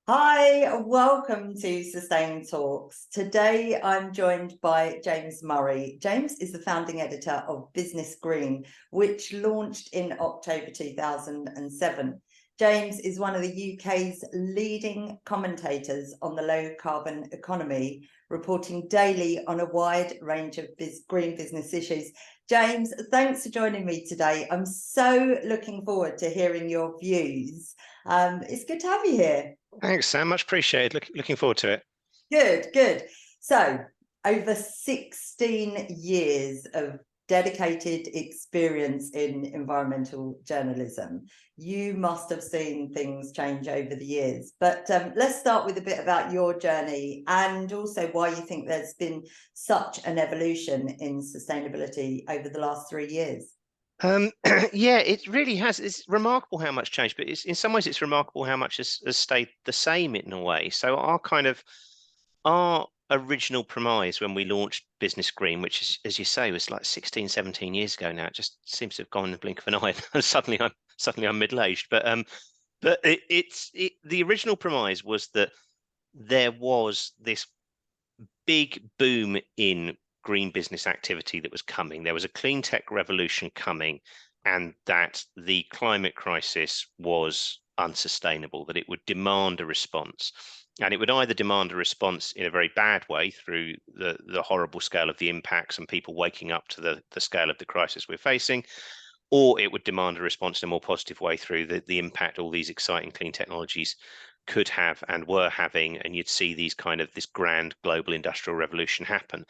Hi, welcome to Sustain Talks. Today I'm joined by James Murray. James is the founding editor of Business Green, which launched in October 2007. James is one of the UK's leading commentators on the low carbon economy, reporting daily on a wide range of green business issues. James, thanks for joining me today. I'm so looking forward to hearing your views. It's good to have you here. Thanks, Sam. Much appreciated. Looking forward to it. Good, good. So, over 16 years of dedicated experience in environmental journalism, you must have seen things change over the years. But let's start with a bit about your journey and also why you think there's been such an evolution in sustainability over the last 3 years. Yeah, it really has. It's remarkable how much changed, but in some ways it's remarkable how much has stayed the same in a way. So our original premise when we launched Business Green, which is, as you say, was like 16, 17 years ago now. It just seems to have gone in the blink of an eye. And suddenly I'm middle-aged. But the original premise was that there was this big boom in green business activity that was coming. There was a clean tech revolution coming, and that the climate crisis was unsustainable, that it would demand a response. And it would either demand a response in a very bad way through the horrible scale of the impacts and people waking up to the scale of the crisis we're facing, or it would demand a response in a more positive way through the impact all these exciting clean technologies could have and were having, and you'd see this grand global industrial revolution happen.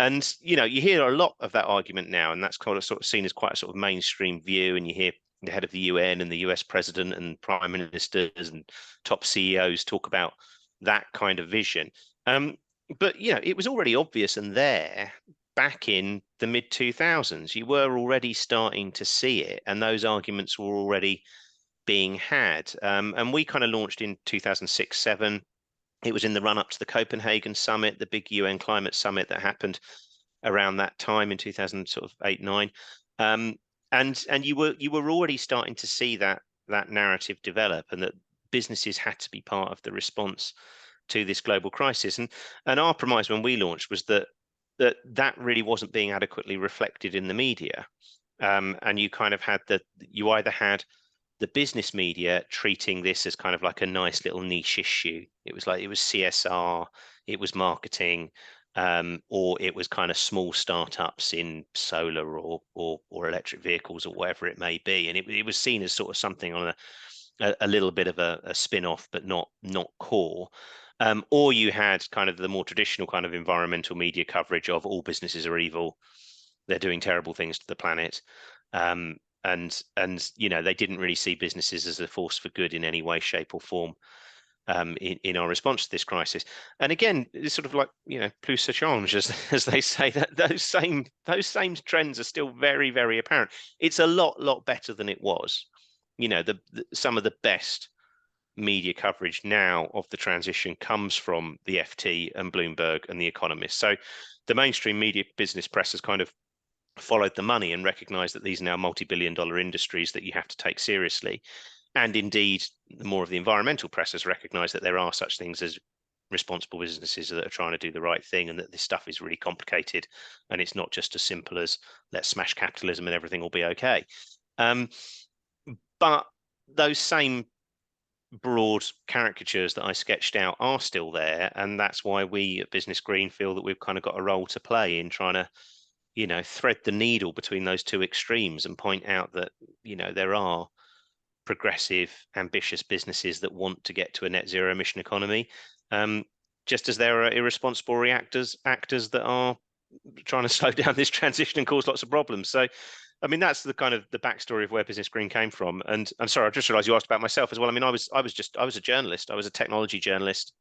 And you hear a lot of that argument now, and that's kind of sort of seen as quite a sort of mainstream view. And you hear the head of the UN and the US president and prime ministers and top CEOs talk about that kind of vision. But it was already obvious and there back in the mid 2000s. You were already starting to see it, and those arguments were already being had. And we kind of launched in 2006-07. It was in the run up to the Copenhagen summit, the big UN climate summit that happened around that time in 2008-09. And you were already starting to see that narrative develop, and that businesses had to be part of the response to this global crisis. And our premise when we launched was that really wasn't being adequately reflected in the media. And you kind of had you either had the business media treating this as kind of like a nice little niche issue. It was CSR, it was marketing, or it was kind of small startups in solar or electric vehicles or whatever it may be. And it was seen as sort of something on a little bit of a spin-off, but not core. Or you had kind of the more traditional kind of environmental media coverage of all businesses are evil, they're doing terrible things to the planet. And they didn't really see businesses as a force for good in any way, shape, or form in our response to this crisis. And again, it's sort of like plus ça change, as they say. That those same trends are still very, very apparent. It's a lot better than it was. Some of the best media coverage now of the transition comes from the FT and Bloomberg and The Economist. So the mainstream media business press has kind of followed the money and recognized that these are now multi-billion-dollar industries that you have to take seriously. And indeed, more of the environmental press has recognized that there are such things as responsible businesses that are trying to do the right thing, and that this stuff is really complicated, and it's not just as simple as let's smash capitalism and everything will be okay. But those same broad caricatures that I sketched out are still there, and that's why we at Business Green feel that we've kind of got a role to play in trying to thread the needle between those two extremes and point out that there are progressive, ambitious businesses that want to get to a net zero emission economy, just as there are irresponsible actors that are trying to slow down this transition and cause lots of problems. So I mean, that's the kind of the backstory of where Business Green came from. And I'm sorry, I just realized you asked about myself as well. I mean, I was a journalist. I was a technology journalist.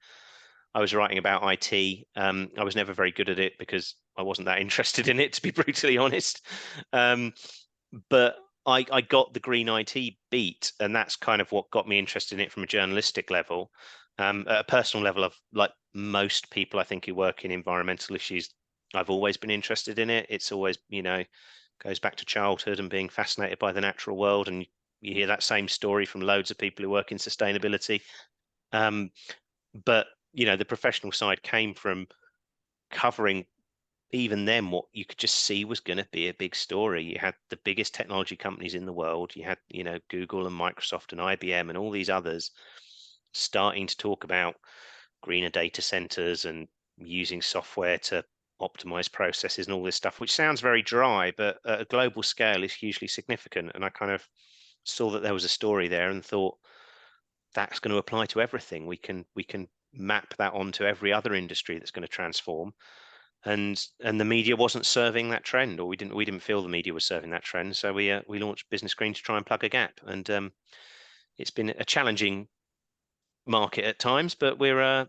I was writing about IT. I was never very good at it because I wasn't that interested in it, to be brutally honest. But I got the green IT beat, and that's kind of what got me interested in it from a journalistic level. At a personal level, of like most people, I think, who work in environmental issues, I've always been interested in it. It's always, goes back to childhood and being fascinated by the natural world. And you hear that same story from loads of people who work in sustainability. But the professional side came from covering even then what you could just see was going to be a big story. You had the biggest technology companies in the world. You had Google and Microsoft and IBM and all these others starting to talk about greener data centers and using software to optimize processes and all this stuff, which sounds very dry, but at a global scale is hugely significant. And I kind of saw that there was a story there and thought that's going to apply to everything. We can map that onto every other industry that's going to transform. And the media wasn't serving that trend, or we didn't feel the media was serving that trend. So we launched Business Green to try and plug a gap. And it's been a challenging market at times, but we're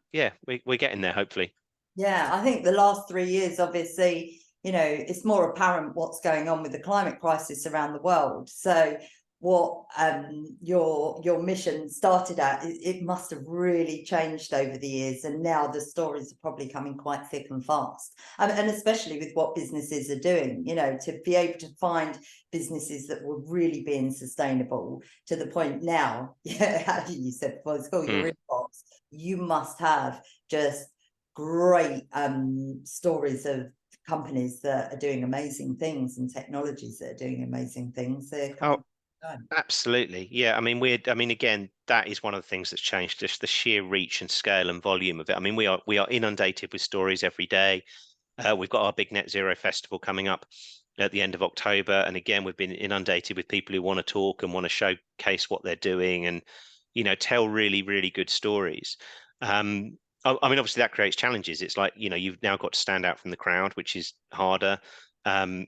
getting there, hopefully. Yeah, I think the last 3 years, obviously, it's more apparent what's going on with the climate crisis around the world. So what your mission started at, it must have really changed over the years, and now the stories are probably coming quite thick and fast, and especially with what businesses are doing, to be able to find businesses that were really being sustainable to the point now, how you said before, it's called your inbox. You must have just great stories of companies that are doing amazing things and technologies that are doing amazing things. Absolutely. Yeah. I mean, again, that is one of the things that's changed, just the sheer reach and scale and volume of it. I mean, we are inundated with stories every day. We've got our big Net Zero Festival coming up at the end of October. And again, we've been inundated with people who want to talk and want to showcase what they're doing and, tell really, really good stories. I mean, obviously that creates challenges. It's like, you've now got to stand out from the crowd, which is harder. And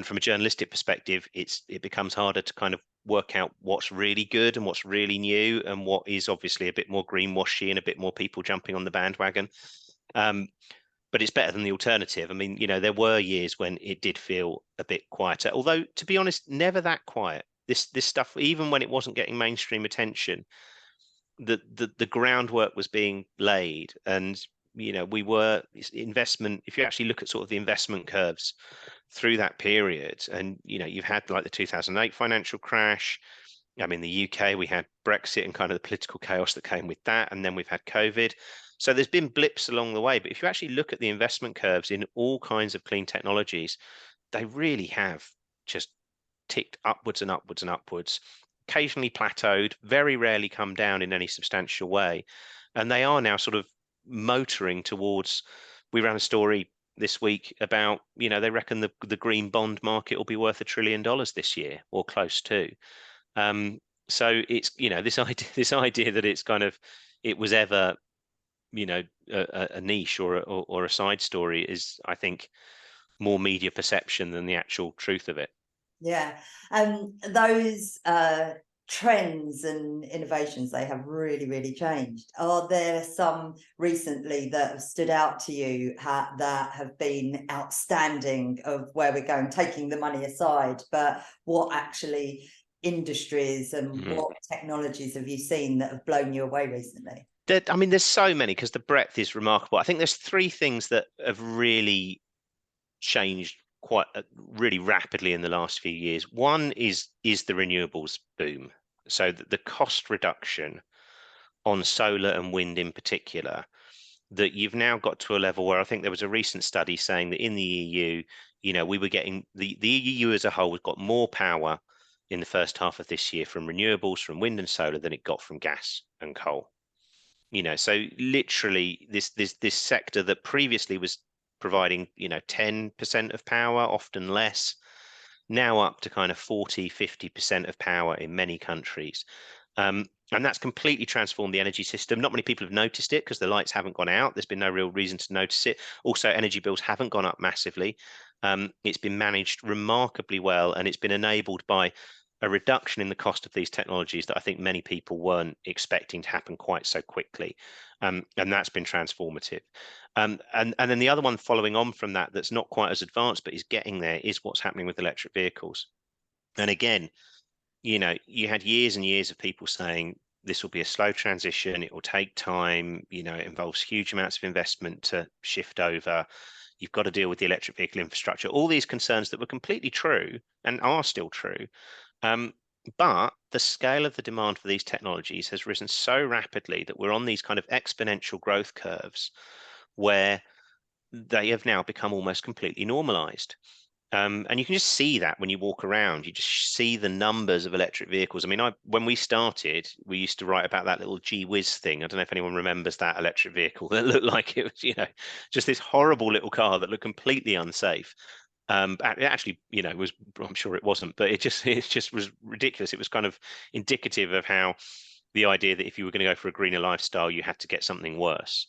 from a journalistic perspective, it becomes harder to kind of work out what's really good and what's really new and what is obviously a bit more greenwashy and a bit more people jumping on the bandwagon. But it's better than the alternative. I mean, there were years when it did feel a bit quieter, although to be honest, never that quiet. This stuff, even when it wasn't getting mainstream attention, the groundwork was being laid, and we were investment. If you actually look at sort of the investment curves through that period, and you've had like the 2008 financial crash. I mean, the UK, we had Brexit and kind of the political chaos that came with that, and then we've had COVID. So there's been blips along the way, but if you actually look at the investment curves in all kinds of clean technologies, they really have just ticked upwards and upwards and upwards, occasionally plateaued, very rarely come down in any substantial way. And they are now sort of motoring towards, we ran a story this week about, they reckon the green bond market will be worth $1 trillion this year or close to. So it's, this idea that it's kind of, it was ever, a niche or a side story is, I think, more media perception than the actual truth of it. Yeah, and those trends and innovations, they have really, really changed. Are there some recently that have stood out to you that have been outstanding of where we're going, taking the money aside, but what actually industries and what technologies have you seen that have blown you away recently? I mean, there's so many because the breadth is remarkable. I think there's three things that have really changed quite really rapidly in the last few years. One is the renewables boom. So the cost reduction on solar and wind in particular, that you've now got to a level where I think there was a recent study saying that in the EU, we were getting the EU as a whole has got more power in the first half of this year from renewables, from wind and solar than it got from gas and coal. So literally this sector that previously was providing 10% of power, often less, now up to kind of 40-50% of power in many countries. And that's completely transformed the energy system. Not many people have noticed it because the lights haven't gone out. There's been no real reason to notice it. Also, energy bills haven't gone up massively. It's been managed remarkably well, and it's been enabled by a reduction in the cost of these technologies that I think many people weren't expecting to happen quite so quickly. And that's been transformative. And then the other one following on from that, that's not quite as advanced, but is getting there, is what's happening with electric vehicles. And again, you had years and years of people saying this will be a slow transition, it will take time, it involves huge amounts of investment to shift over. You've got to deal with the electric vehicle infrastructure, all these concerns that were completely true and are still true. But the scale of the demand for these technologies has risen so rapidly that we're on these kind of exponential growth curves where they have now become almost completely normalized. And you can just see that when you walk around, you just see the numbers of electric vehicles. I mean, when we started, we used to write about that little Gee Whiz thing. I don't know if anyone remembers that electric vehicle that looked like it was, just this horrible little car that looked completely unsafe. It actually, was, I'm sure it wasn't, but it just was ridiculous. It was kind of indicative of how the idea that if you were going to go for a greener lifestyle, you had to get something worse.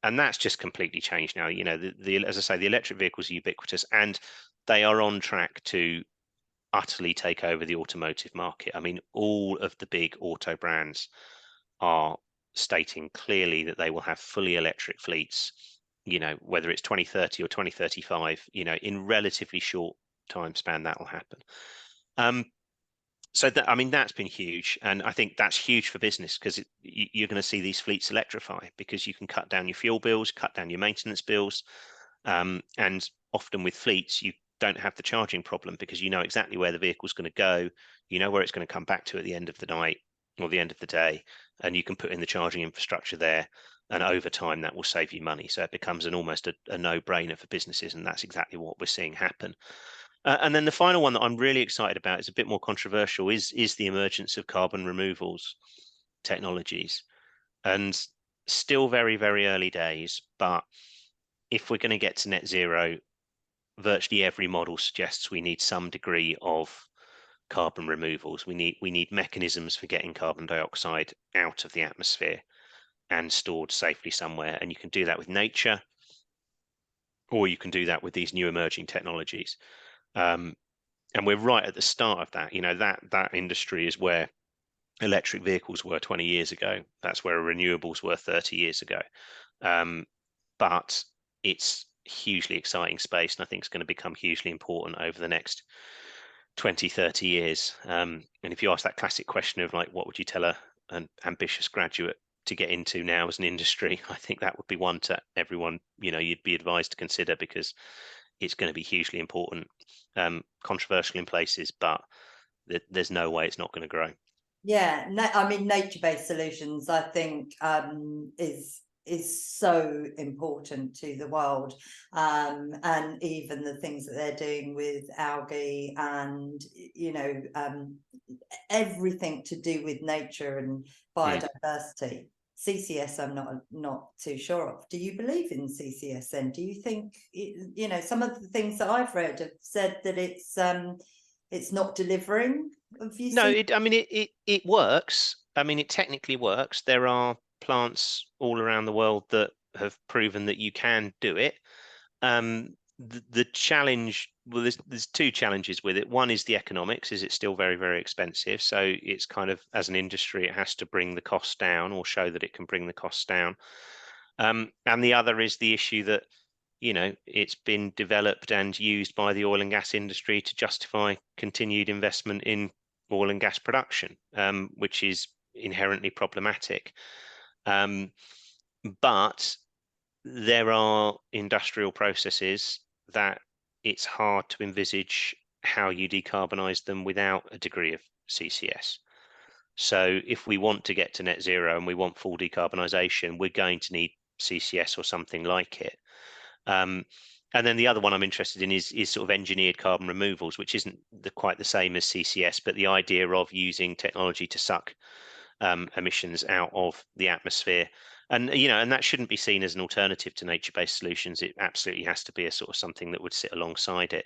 And that's just completely changed now. As I say, the electric vehicles are ubiquitous, and they are on track to utterly take over the automotive market. I mean, all of the big auto brands are stating clearly that they will have fully electric fleets, whether it's 2030 or 2035, in relatively short time span, that will happen. So that, I mean, that's been huge, and I think that's huge for business because you're going to see these fleets electrify because you can cut down your fuel bills, cut down your maintenance bills, and often with fleets you don't have the charging problem because you know exactly where the vehicle's going to go, you know where it's going to come back to at the end of the night or the end of the day, and you can put in the charging infrastructure there, and over time that will save you money. So it becomes almost a no-brainer for businesses, and that's exactly what we're seeing happen. And then the final one that I'm really excited about is a bit more controversial, is the emergence of carbon removals technologies. And still very, very early days, but if we're going to get to net zero, virtually every model suggests we need some degree of carbon removals. We need mechanisms for getting carbon dioxide out of the atmosphere and stored safely somewhere. And you can do that with nature, or you can do that with these new emerging technologies. And we're right at the start of that. That industry is where electric vehicles were 20 years ago. That's where renewables were 30 years ago. But it's hugely exciting space, and I think it's going to become hugely important over the next 20, 30 years. And if you ask that classic question of like, what would you tell an ambitious graduate to get into now as an industry, I think that would be one to everyone, you'd be advised to consider, because it's going to be hugely important, controversial in places, but there's no way it's not going to grow. Yeah, I mean, nature-based solutions, I think, is so important to the world, and even the things that they're doing with algae and everything to do with nature and biodiversity. CCS, I'm not too sure of. Do you believe in CCS then? Do you think some of the things that I've read have said that it's not delivering? No, it works. I mean, it technically works. There are plants all around the world that have proven that you can do it. The challenge, well, there's two challenges with it. One is the economics. Is it still very, very expensive? So it's kind of, as an industry, it has to bring the costs down or show that it can bring the costs down. And the other is the issue that, it's been developed and used by the oil and gas industry to justify continued investment in oil and gas production, which is inherently problematic. But there are industrial processes that it's hard to envisage how you decarbonize them without a degree of CCS. So if we want to get to net zero and we want full decarbonisation, we're going to need CCS or something like it. And then the other one I'm interested in is sort of engineered carbon removals, which isn't quite the same as CCS, but the idea of using technology to suck emissions out of the atmosphere. And and that shouldn't be seen as an alternative to nature-based solutions. It absolutely has to be a sort of something that would sit alongside it.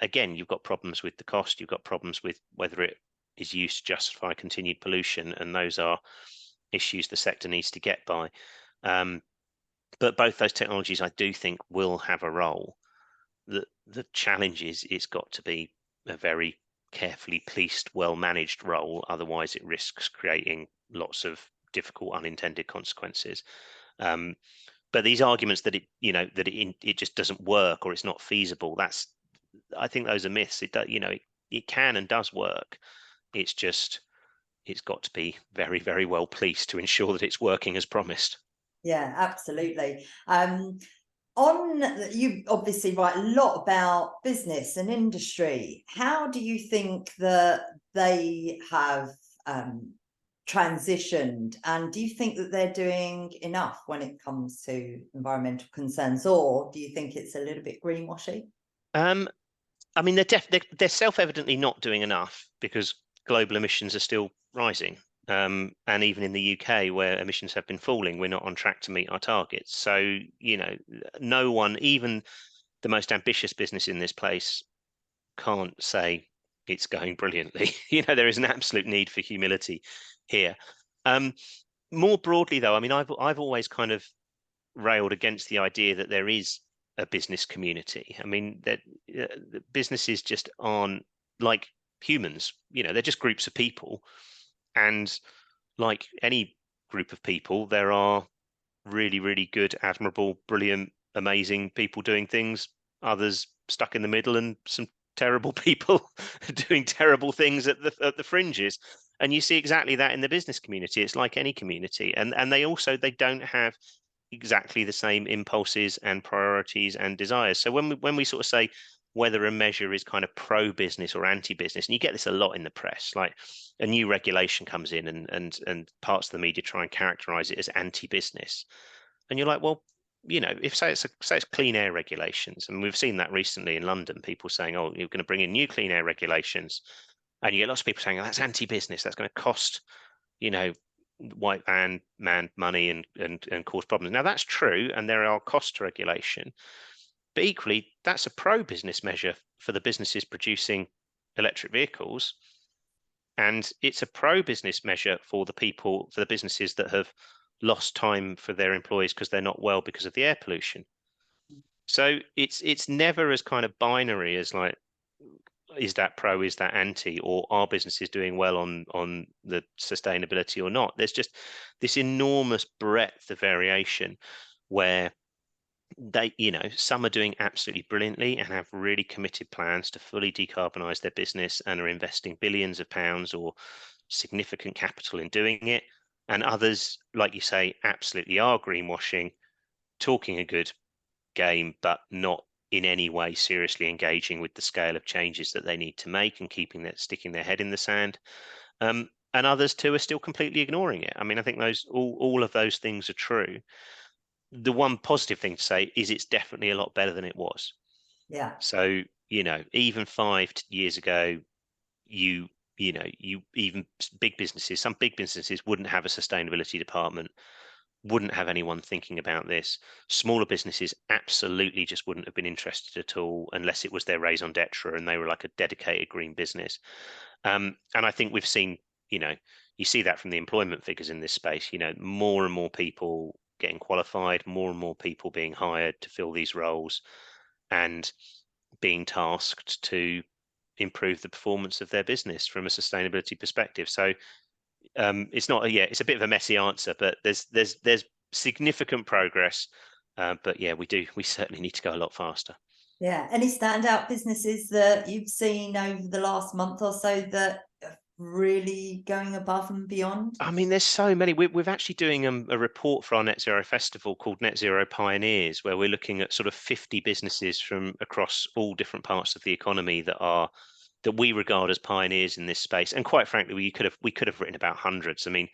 Again, you've got problems with the cost. You've got problems with whether it is used to justify continued pollution, and those are issues the sector needs to get by. But both those technologies, I do think, will have a role. The challenge is it's got to be a very carefully policed, well-managed role. Otherwise, it risks creating lots of difficult unintended consequences. But these arguments that it just doesn't work or it's not feasible, I think those are myths. It can and does work. It's got to be very, very well policed to ensure that it's working as promised. Yeah, absolutely. You obviously write a lot about business and industry. How do you think that they have transitioned, and do you think that they're doing enough when it comes to environmental concerns, or do you think it's a little bit greenwashing? I mean, they're self-evidently not doing enough, because global emissions are still rising. And even in the UK, where emissions have been falling, we're not on track to meet our targets. So, no one, even the most ambitious business in this place, can't say it's going brilliantly. There is an absolute need for humility here. More broadly, though, I mean, I've always kind of railed against the idea that there is a business community. I mean, that the businesses just aren't like humans. They're just groups of people, and like any group of people, there are really, really good, admirable, brilliant, amazing people doing things, others stuck in the middle, and some terrible people doing terrible things at the fringes. And you see exactly that in the business community. It's like any community, and they don't have exactly the same impulses and priorities and desires. So when we sort of say whether a measure is kind of pro-business or anti-business, and you get this a lot in the press, like a new regulation comes in, and parts of the media try and characterize it as anti-business, and you're like, well, if say it's clean air regulations, and we've seen that recently in London, people saying, oh, you're going to bring in new clean air regulations, and you get lots of people saying, oh, that's anti-business, that's going to cost white man money and cause problems. Now, that's true, and there are costs to regulation, but equally that's a pro-business measure for the businesses producing electric vehicles, and it's a pro-business measure for the businesses that have lost time for their employees because they're not well because of the air pollution. So it's never as kind of binary as like, is that pro, is that anti, or are businesses doing well on the sustainability or not? There's just this enormous breadth of variation where some are doing absolutely brilliantly and have really committed plans to fully decarbonize their business and are investing billions of pounds or significant capital in doing it. And others, like you say, absolutely are greenwashing, talking a good game, but not in any way seriously engaging with the scale of changes that they need to make and sticking their head in the sand. And others too are still completely ignoring it. I mean, I think all of those things are true. The one positive thing to say is it's definitely a lot better than it was. Yeah. So, even 5 years ago, even some big businesses wouldn't have a sustainability department, wouldn't have anyone thinking about this. Smaller businesses absolutely just wouldn't have been interested at all unless it was their raison d'etre and they were like a dedicated green business. And I think we've seen, you see that from the employment figures in this space, more and more people getting qualified, more and more people being hired to fill these roles and being tasked to improve the performance of their business from a sustainability perspective. So it's a bit of a messy answer, but there's significant progress. But yeah, we certainly need to go a lot faster. Yeah. Any standout businesses that you've seen over the last month or so that are really going above and beyond? I mean, there's so many. We're actually doing a report for our Net Zero Festival called Net Zero Pioneers, where we're looking at sort of 50 businesses from across all different parts of the economy that we regard as pioneers in this space. And quite frankly, we could have written about hundreds. I mean,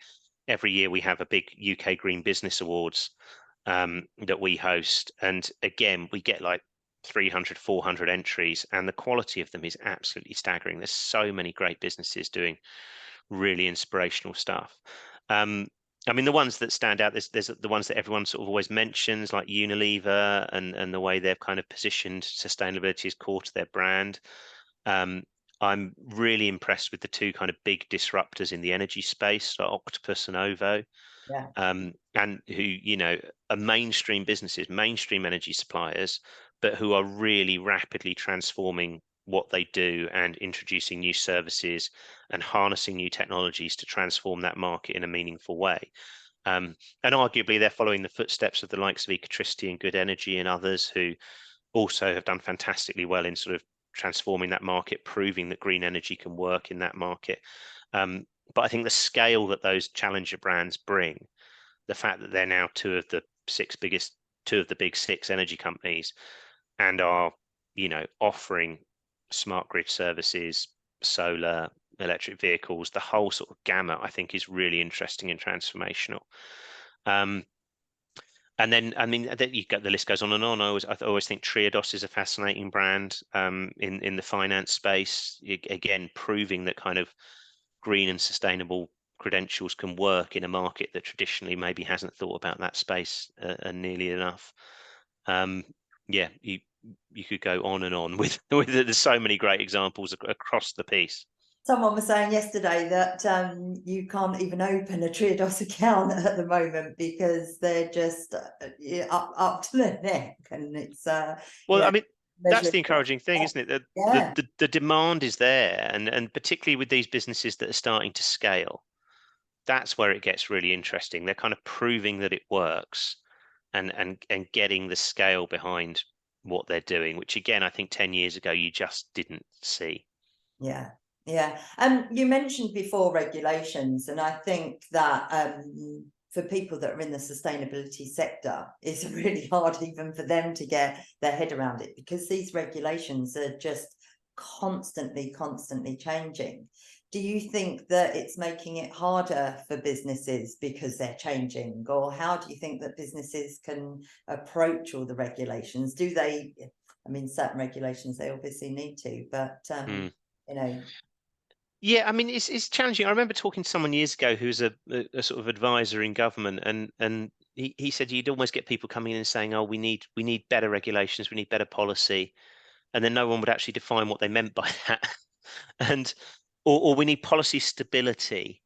every year we have a big UK Green Business Awards that we host, and again, we get like 300, 400 entries, and the quality of them is absolutely staggering. There's so many great businesses doing really inspirational stuff. I mean, the ones that stand out, there's the ones that everyone sort of always mentions, like Unilever, and the way they've kind of positioned sustainability as core to their brand. I'm really impressed with the two kind of big disruptors in the energy space, like Octopus and Ovo. Yeah. And who, are mainstream businesses, mainstream energy suppliers, but who are really rapidly transforming what they do and introducing new services and harnessing new technologies to transform that market in a meaningful way. And arguably, they're following the footsteps of the likes of Ecotricity and Good Energy and others who also have done fantastically well in sort of transforming that market, proving that green energy can work in that market. But I think the scale that those challenger brands bring, the fact that they're now two of the big six energy companies and are, offering smart grid services, solar, electric vehicles, the whole sort of gamut, I think, is really interesting and transformational. And then, I mean, you got the list goes on and on. I always think Triodos is a fascinating brand in the finance space. Again, proving that kind of green and sustainable credentials can work in a market that traditionally maybe hasn't thought about that space nearly enough. Yeah, you could go on and on with there's so many great examples across the piece. Someone was saying yesterday that you can't even open a Triodos account at the moment because they're just up to their neck, and it's well, I mean, that's the measuring. encouraging thing, isn't it? That Yeah, the demand is there, and particularly with these businesses that are starting to scale, that's where it gets really interesting. They're kind of proving that it works, and getting the scale behind what they're doing, which again, I think 10 years ago you just didn't see. yeah, yeah. And you mentioned before regulations, and I think that for people that are in the sustainability sector, it's really hard even for them to get their head around it, because these regulations are just constantly changing. Do you think that it's making it harder for businesses because they're changing, or how do you think that businesses can approach all the regulations? Do they, I mean, certain regulations they obviously need to, but you know. Yeah, I mean, it's challenging. I remember talking to someone years ago who's a sort of advisor in government, and he said you'd almost get people coming in and saying, "Oh, we need better regulations, we need better policy," and then no one would actually define what they meant by that, and or we need policy stability,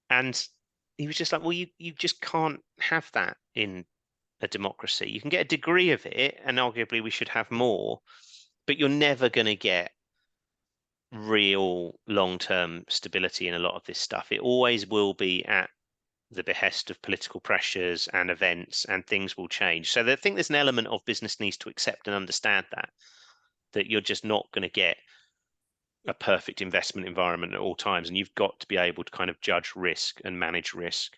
and he was just like, "Well, you just can't have that in a democracy. You can get a degree of it, and arguably we should have more, but you're never going to get real long-term stability in a lot of this stuff. It always will be at the behest of political pressures and events, and things will change. So I think there's an element of business needs to accept and understand that you're just not going to get a perfect investment environment at all times, and you've got to be able to kind of judge risk and manage risk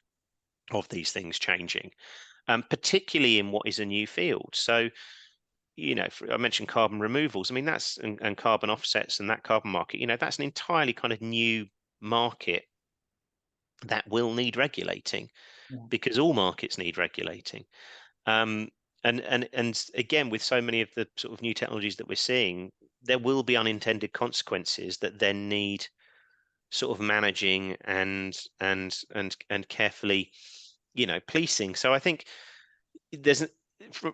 of these things changing, particularly in what is a new field. So I mentioned carbon removals. I mean, that's and carbon offsets and that carbon market. That's an entirely kind of new market that will need regulating, Yeah. because all markets need regulating. And again, with so many of the sort of new technologies that we're seeing, there will be unintended consequences that then need sort of managing and carefully, policing. So I think there's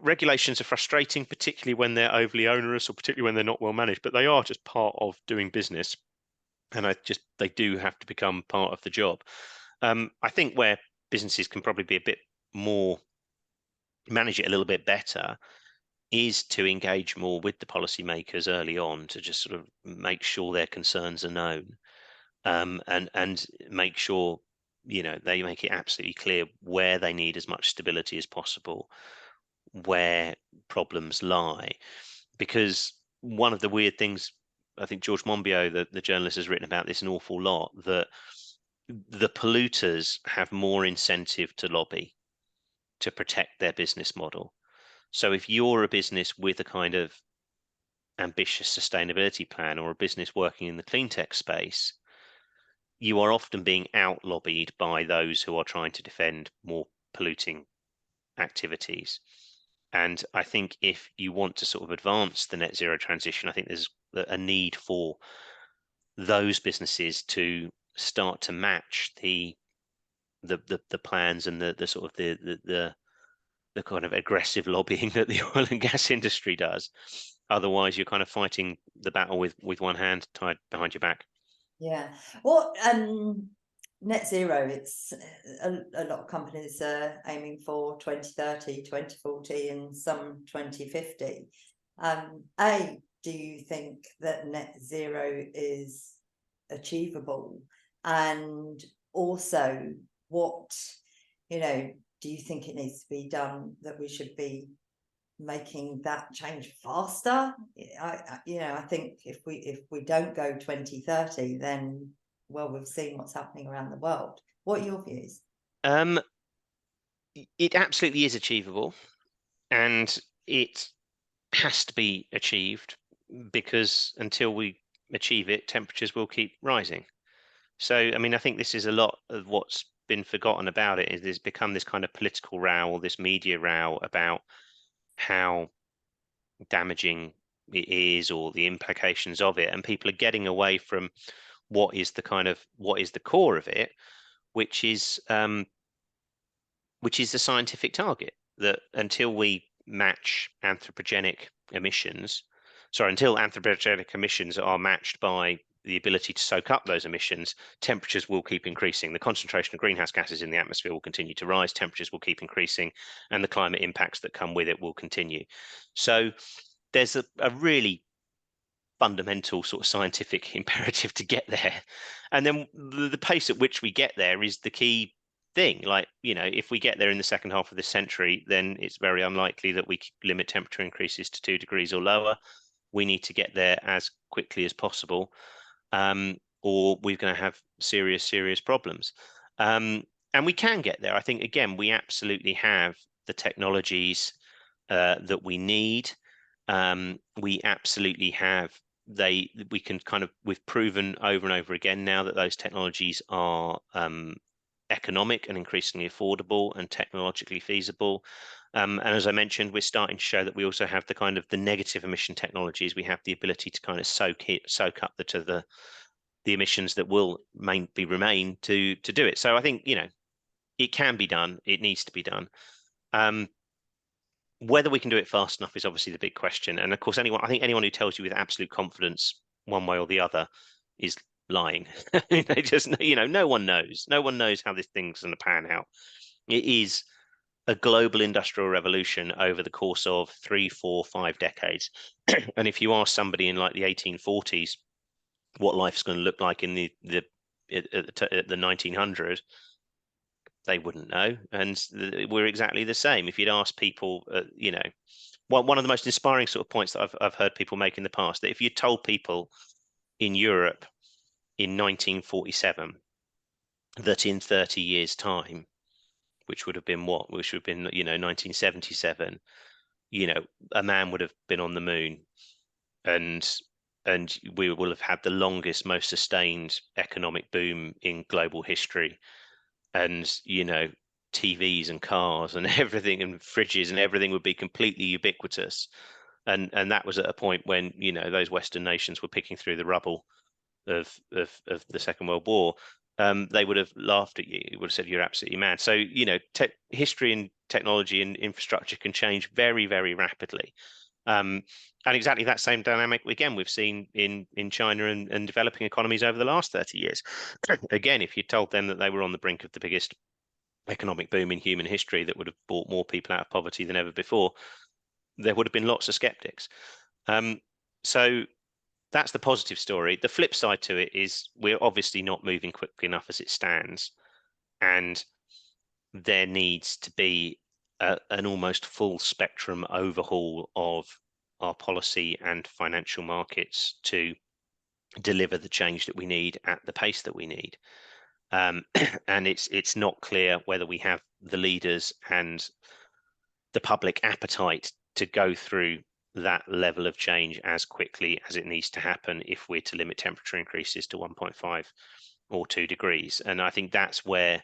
regulations are frustrating, particularly when they're overly onerous or particularly when they're not well managed, but they are just part of doing business, and they do have to become part of the job. I think where businesses can probably be a bit more, manage it a little bit better, is to engage more with the policymakers early on, to just sort of make sure their concerns are known, and make sure they make it absolutely clear where they need as much stability as possible, where problems lie. Because one of the weird things, I think George Monbiot, the journalist, has written about this an awful lot, that the polluters have more incentive to lobby to protect their business model. So if you're a business with a kind of ambitious sustainability plan, or a business working in the clean tech space, you are often being out lobbied by those who are trying to defend more polluting activities. And I think if you want to sort of advance the net zero transition, I think there's a need for those businesses to start to match the plans and the sort of the kind of aggressive lobbying that the oil and gas industry does. Otherwise, you're kind of fighting the battle with one hand tied behind your back. Yeah. Well, net zero, it's a lot of companies are aiming for 2030, 2040, and some 2050. Do you think that net zero is achievable? And also, what, do you think it needs to be done, that we should be making that change faster? I think if we don't go 2030, then, well, we've seen what's happening around the world. What are your views? It absolutely is achievable, and it has to be achieved, because until we achieve it, temperatures will keep rising. So, I mean, I think this is a lot of what's been forgotten about it, is there's become this kind of political row or this media row about how damaging it is or the implications of it, and people are getting away from what is the core of it, which is the scientific target, that until we match anthropogenic emissions, until anthropogenic emissions are matched by the ability to soak up those emissions, temperatures will keep increasing. The concentration of greenhouse gases in the atmosphere will continue to rise, temperatures will keep increasing, and the climate impacts that come with it will continue. So there's a really fundamental sort of scientific imperative to get there. And then the pace at which we get there is the key thing. Like, if we get there in the second half of this century, then it's very unlikely that we limit temperature increases to 2 degrees or lower. We need to get there as quickly as possible, or we're going to have serious problems. And we can get there. I think, again, we absolutely have the technologies that we need. We absolutely have we've proven over and over again now that those technologies are economic and increasingly affordable and technologically feasible. And as I mentioned, we're starting to show that we also have the negative emission technologies. We have the ability to kind of soak up the emissions that will remain to do it. So I think, it can be done. It needs to be done. Whether we can do it fast enough is obviously the big question. And of course, I think anyone who tells you with absolute confidence one way or the other is lying. They just, no one knows. No one knows how this thing's going to pan out. It is a global industrial revolution over the course of 3, 4, 5 decades. And if you ask somebody in like the 1840s what life's going to look like in the 1900s, they wouldn't know. And we're exactly the same. If you'd ask people, one of the most inspiring sort of points that I've heard people make in the past, that if you told people in Europe in 1947 that in 30 years' time, which would have been 1977, a man would have been on the moon, and we will have had the longest, most sustained economic boom in global history, and TVs and cars and everything and fridges and everything would be completely ubiquitous, and that was at a point when those Western nations were picking through the rubble of the Second World War. They would have laughed at you. It would have said you're absolutely mad. So history and technology and infrastructure can change very, very rapidly. And exactly that same dynamic, again, we've seen in China and developing economies over the last 30 years. Again, if you told them that they were on the brink of the biggest economic boom in human history that would have brought more people out of poverty than ever before, there would have been lots of skeptics. So that's the positive story. The flip side to it is we're obviously not moving quickly enough as it stands, and there needs to be an almost full spectrum overhaul of our policy and financial markets to deliver the change that we need at the pace that we need. And it's not clear whether we have the leaders and the public appetite to go through that level of change as quickly as it needs to happen if we're to limit temperature increases to 1.5 or 2 degrees. And I think that's where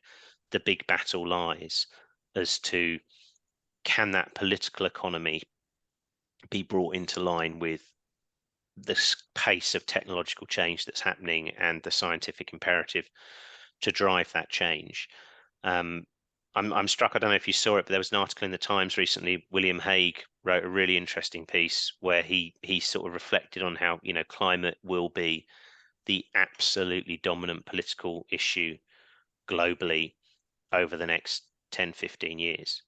the big battle lies, as to can that political economy be brought into line with the pace of technological change that's happening and the scientific imperative to drive that change. I'm struck, I don't know if you saw it, but there was an article in the Times recently. William Hague wrote a really interesting piece where he sort of reflected on how climate will be the absolutely dominant political issue globally over the next 10-15 years.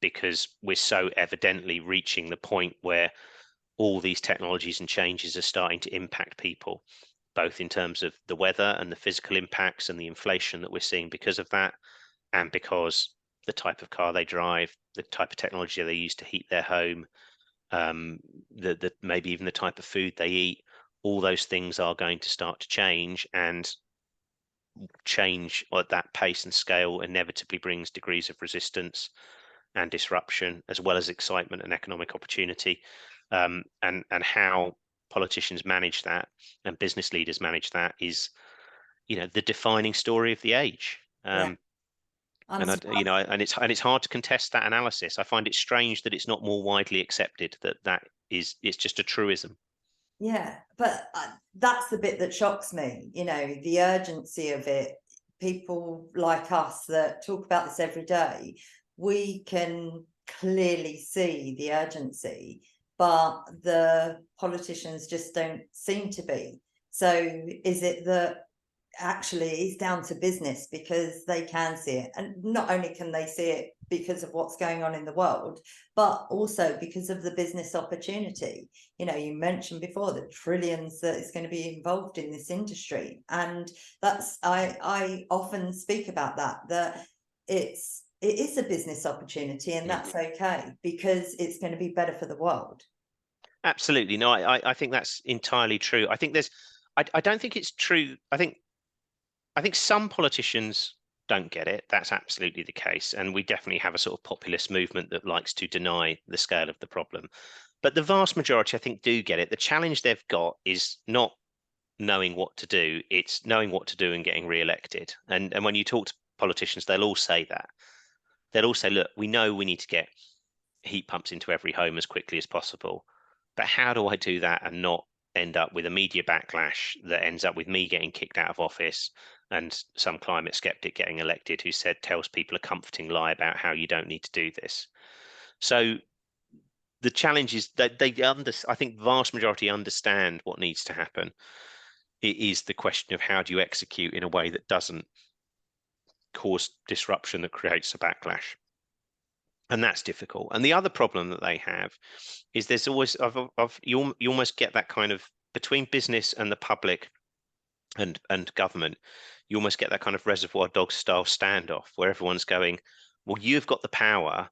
Because we're so evidently reaching the point where all these technologies and changes are starting to impact people, both in terms of the weather and the physical impacts and the inflation that we're seeing because of that, and because the type of car they drive, the type of technology they use to heat their home, maybe even the type of food they eat, all those things are going to start to change, and change at that pace and scale inevitably brings degrees of resistance and disruption, as well as excitement and economic opportunity. And how politicians manage that and business leaders manage that is the defining story of the age. Yeah. And it's hard to contest that analysis. I find it strange that it's not more widely accepted that it's just a truism. Yeah, but that's the bit that shocks me, the urgency of it. People like us that talk about this every day, we can clearly see the urgency, but the politicians just don't seem to be. So is it that actually it's down to business because they can see it, and not only can they see it because of what's going on in the world, but also because of the business opportunity? You mentioned before the trillions that is going to be involved in this industry, and that's I often speak about that it is a business opportunity, and that's okay because it's going to be better for the world. Absolutely. No, I think that's entirely true. I think I don't think it's true. I think some politicians don't get it. That's absolutely the case. And we definitely have a sort of populist movement that likes to deny the scale of the problem. But the vast majority, I think, do get it. The challenge they've got is not knowing what to do. It's knowing what to do and getting re-elected. And when you talk to politicians, they'll all say that. They'll all say, look, we know we need to get heat pumps into every home as quickly as possible. But how do I do that and not end up with a media backlash that ends up with me getting kicked out of office and some climate skeptic getting elected who tells people a comforting lie about how you don't need to do this? So the challenge is that I think vast majority understand what needs to happen. It is the question of how do you execute in a way that doesn't cause disruption that creates a backlash. And that's difficult. And the other problem that they have is there's always you almost get that kind of between business and the public and government, you almost get that kind of Reservoir Dogs style standoff where everyone's going, well, you've got the power,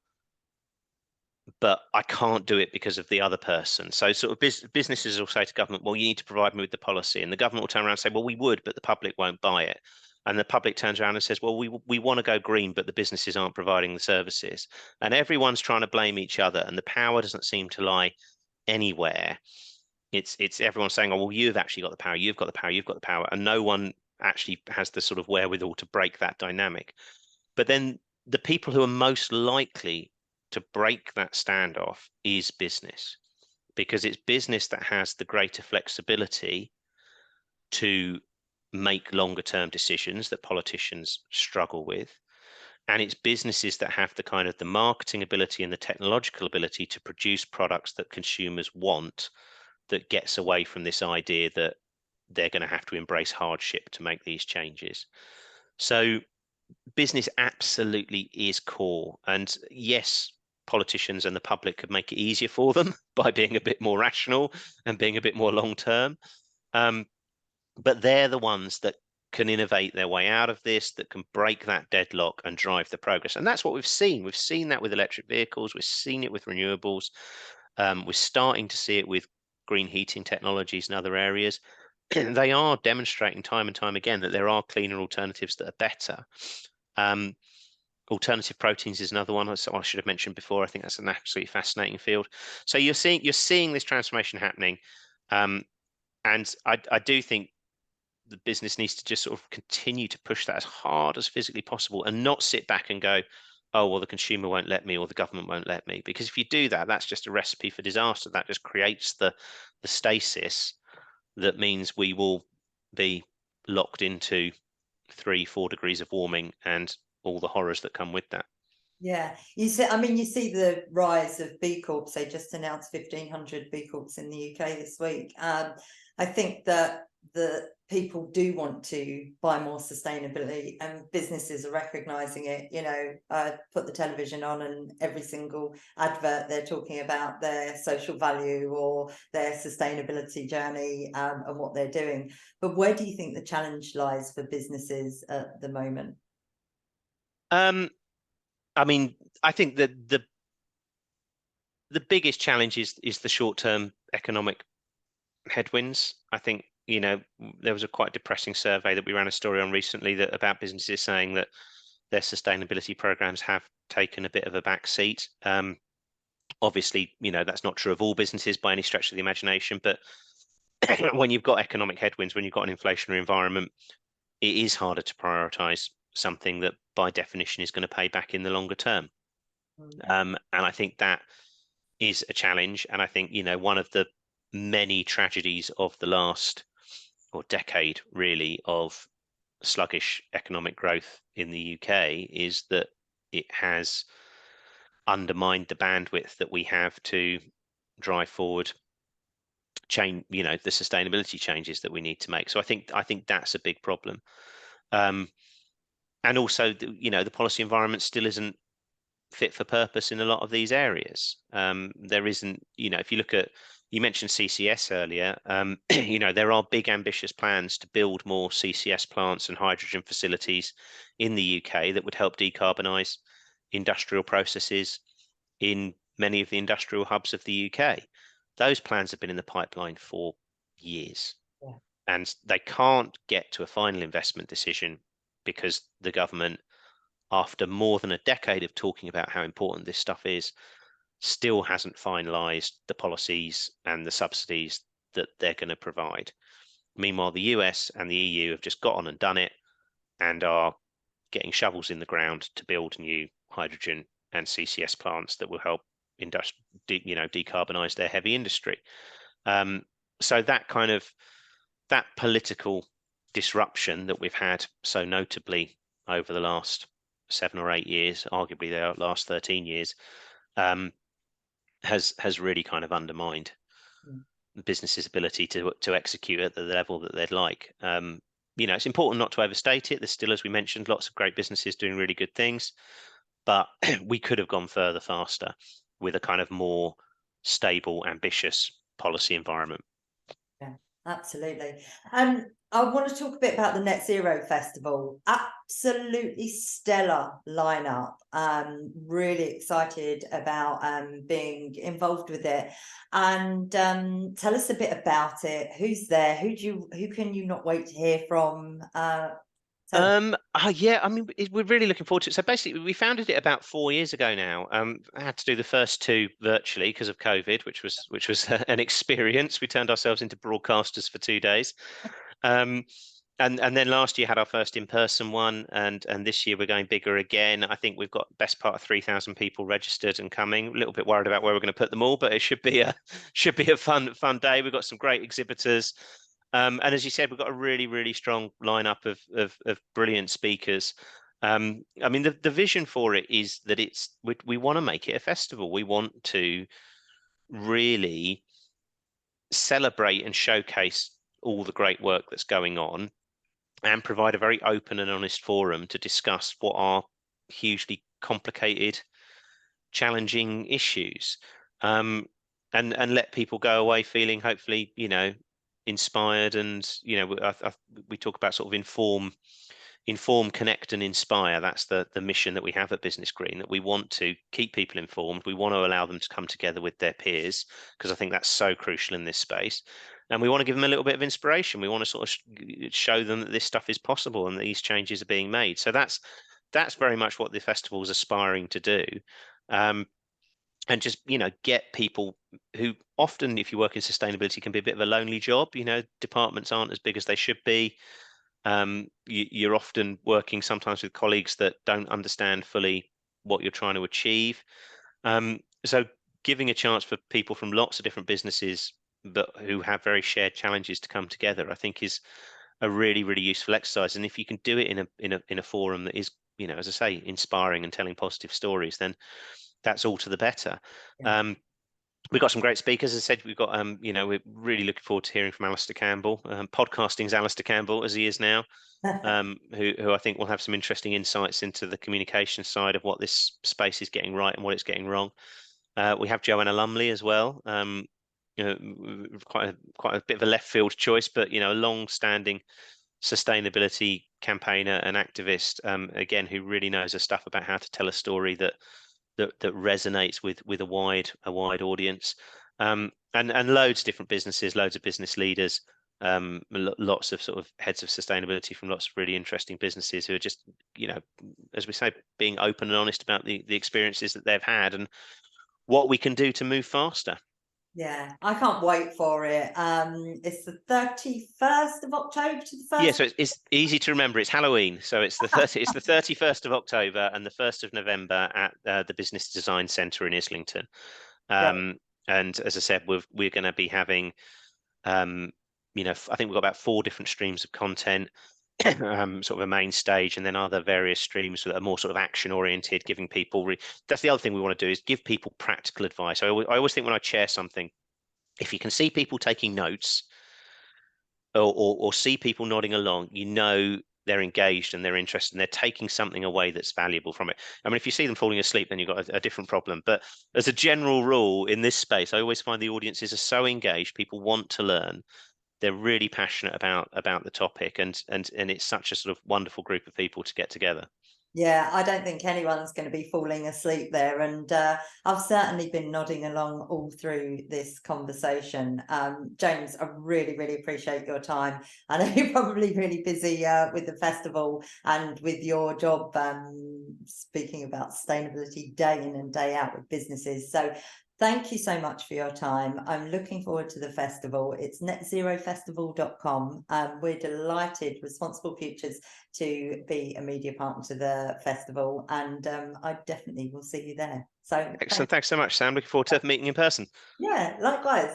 but I can't do it because of the other person. So sort of businesses will say to government, well, you need to provide me with the policy. And the government will turn around and say, well, we would, but the public won't buy it. And the public turns around and says, well, we want to go green, but the businesses aren't providing the services. And everyone's trying to blame each other. And the power doesn't seem to lie anywhere. It's everyone saying, oh, well, you've actually got the power, you've got the power, you've got the power. And no one actually has the sort of wherewithal to break that dynamic. But then the people who are most likely to break that standoff is business, because it's business that has the greater flexibility to make longer term decisions that politicians struggle with. And it's businesses that have the kind of the marketing ability and the technological ability to produce products that consumers want, that gets away from this idea that they're going to have to embrace hardship to make these changes. So business absolutely is core. And yes, politicians and the public could make it easier for them by being a bit more rational and being a bit more long term. But they're the ones that can innovate their way out of this, that can break that deadlock and drive the progress. And that's what we've seen. We've seen that with electric vehicles. We've seen it with renewables. We're starting to see it with green heating technologies and other areas. They are demonstrating time and time again that there are cleaner alternatives that are better. Alternative proteins is another one. I should have mentioned before. I think that's an absolutely fascinating field. So you're seeing this transformation happening, and I do think the business needs to just sort of continue to push that as hard as physically possible, and not sit back and go, oh, well, the consumer won't let me or the government won't let me. Because if you do that, that's just a recipe for disaster. That just creates the stasis that means we will be locked into 3-4 degrees of warming and all the horrors that come with that. Yeah, you see the rise of B Corps. They just announced 1,500 B Corps in the UK this week. I think that the people do want to buy more sustainability, and businesses are recognizing it. Put the television on, and every single advert they're talking about their social value or their sustainability journey, and what they're doing. But where do you think the challenge lies for businesses at the moment? I mean, I think that the biggest challenge is the short-term economic headwinds. I think, there was a quite depressing survey that we ran a story on recently that about businesses saying that their sustainability programs have taken a bit of a back seat. Obviously, that's not true of all businesses by any stretch of the imagination, but when you've got economic headwinds, when you've got an inflationary environment, it is harder to prioritize something that by definition is going to pay back in the longer term. And I think that is a challenge. And I think, one of the many tragedies of the last or decade really of sluggish economic growth in the UK is that it has undermined the bandwidth that we have to drive forward the sustainability changes that we need to make. So I think that's a big problem. And also, the policy environment still isn't fit for purpose in a lot of these areas. There isn't, if you look at, you mentioned CCS earlier, there are big ambitious plans to build more CCS plants and hydrogen facilities in the UK that would help decarbonise industrial processes in many of the industrial hubs of the UK. Those plans have been in the pipeline for years. Yeah. And they can't get to a final investment decision because the government, after more than a decade of talking about how important this stuff is, still hasn't finalised the policies and the subsidies that they're going to provide. Meanwhile, the US and the EU have just got on and done it and are getting shovels in the ground to build new hydrogen and CCS plants that will help decarbonise their heavy industry. So that political disruption that we've had so notably over the last 7 or 8 years, arguably the last 13 years, has really kind of undermined the business's ability to execute at the level that they'd like. It's important not to overstate it. There's still, as we mentioned, lots of great businesses doing really good things, but we could have gone further faster with a kind of more stable, ambitious policy environment. Yeah, absolutely. I want to talk a bit about the Net Zero Festival. Absolutely stellar lineup. Really excited about being involved with it. And tell us a bit about it. Who's there? Who can you not wait to hear from? Yeah, I mean, we're really looking forward to it. So basically, we founded it about 4 years ago now. I had to do the first 2 virtually because of COVID, which was an experience. We turned ourselves into broadcasters for 2 days. And then last year had our first in-person one, and this year we're going bigger again. I think we've got best part of 3,000 people registered and coming. A little bit worried about where we're going to put them all, but it should be a fun day. We've got some great exhibitors. And as you said, we've got a really, really strong lineup of brilliant speakers. I mean, the vision for it is that we want to make it a festival. We want to really celebrate and showcase all the great work that's going on and provide a very open and honest forum to discuss what are hugely complicated, challenging issues, and let people go away feeling hopefully, inspired. And we talk about sort of inform, connect, and inspire. That's the mission that we have at Business Green, that we want to keep people informed. We want to allow them to come together with their peers, because I think that's so crucial in this space. And we want to give them a little bit of inspiration. We want to sort of show them that this stuff is possible and these changes are being made. So that's very much what the festival is aspiring to do. And just, get people who often, if you work in sustainability, can be a bit of a lonely job. Departments aren't as big as they should be. You're often working sometimes with colleagues that don't understand fully what you're trying to achieve. So giving a chance for people from lots of different businesses, but who have very shared challenges, to come together, I think is a really, really useful exercise. And if you can do it in a forum that is, as I say, inspiring and telling positive stories, then that's all to the better. Yeah. We've got some great speakers. As I said, we've got, we're really looking forward to hearing from Alistair Campbell. Podcasting's Alistair Campbell, as he is now, who I think will have some interesting insights into the communication side of what this space is getting right and what it's getting wrong. We have Joanna Lumley as well. Quite a bit of a left field choice, but a long-standing sustainability campaigner and activist, again, who really knows her stuff about how to tell a story that resonates with a wide audience, and loads of different businesses, loads of business leaders, lots of sort of heads of sustainability from lots of really interesting businesses who are just, as we say, being open and honest about the experiences that they've had and what we can do to move faster. Yeah, I can't wait for it. It's the 31st of October to the 1st. Yeah, so it's easy to remember. It's Halloween, so it's the 31st of October and the 1st of November at the Business Design Centre in Islington. And as I said, we're going to be having, you know, I think we've got about 4 different streams of content. Sort of a main stage, and then other various streams that are more sort of action oriented, giving people that's the other thing we want to do, is give people practical advice. I always think when I chair something, if you can see people taking notes or see people nodding along, you know they're engaged and they're interested and they're taking something away that's valuable from it. I mean, if you see them falling asleep, then you've got a different problem. But as a general rule in this space, I always find the audiences are so engaged, people want to learn, they're really passionate about the topic, and it's such a sort of wonderful group of people to get together. Yeah, I don't think anyone's going to be falling asleep there. And I've certainly been nodding along all through this conversation. James, I really, really appreciate your time. I know you're probably really busy with the festival and with your job, speaking about sustainability day in and day out with businesses. So thank you so much for your time. I'm looking forward to the festival. It's netzerofestival.com. We're delighted, Responsible Futures, to be a media partner to the festival, and I definitely will see you there. So Excellent. Thanks so much, Sam. Looking forward to meeting in person. yeah, likewise.